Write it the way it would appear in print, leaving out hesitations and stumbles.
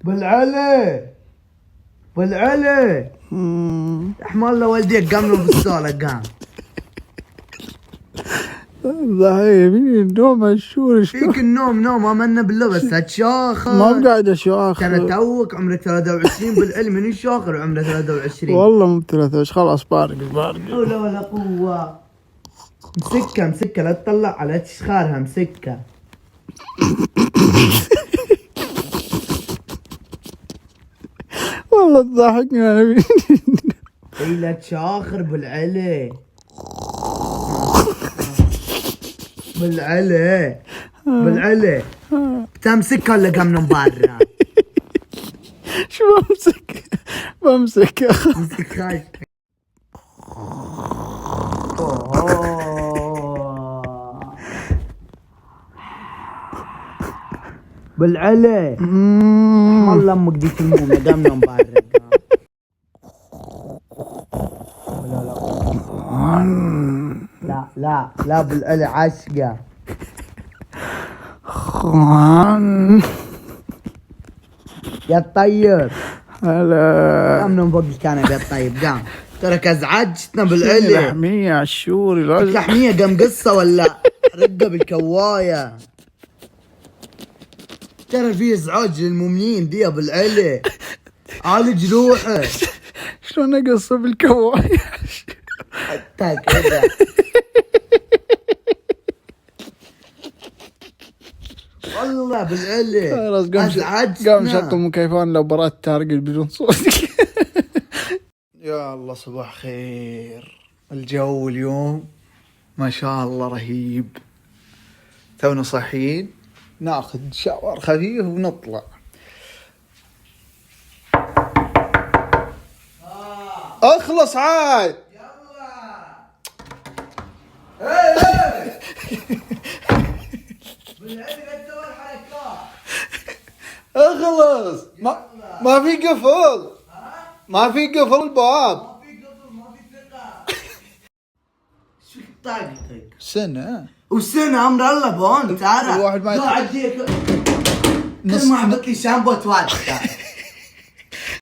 بالعلي بالعلي رحم الله والديك قام له بالصالة قام ضعيف النوم الشور فيك النوم نوم امنا بالله بس اتشاخر ما قاعد اشاخر. ترى توك عمرك 23 بالعلم من الشاخر عمره 23 والله مو 23 خلاص بارق حول ولا قوة. مسكة لا تطلع على تشخارها مسكة. والله تضحكني انا اي لا تشاخر بالعلي بالعلي تمسكها ولا قام من برا؟ شو بمسك مسك خايف. بالعلي والله امك ديك الموميا قام من برا. لا بالعلي عشقه يا الطيب. هلا قام من فوق الكنبه يا الطيب قام. ترك ازعجتنا بالعلي. لحمية عالشوري لحمية قام قصة ولا رقة بالكواية. ترى في ازعاج للمؤمنين دي بالعلي عالج روحه. شلون اقصه بالكواية حتى كذا. والله بالعلي خلاص قام شغل مكيفان لو برات تارقل بدون صوت. يا الله صباح خير. الجو اليوم ما شاء الله رهيب. تونا صاحيين ناخذ شاور خفيف ونطلع. اخلص عاد يلا اخلص. ما في قفل. ما في قفل الباب. ما في ثقة. شو طاقتك؟ سنة وسنة امر الله بون ترى الواحد ما كل ما حبت لي شامبو تواتك.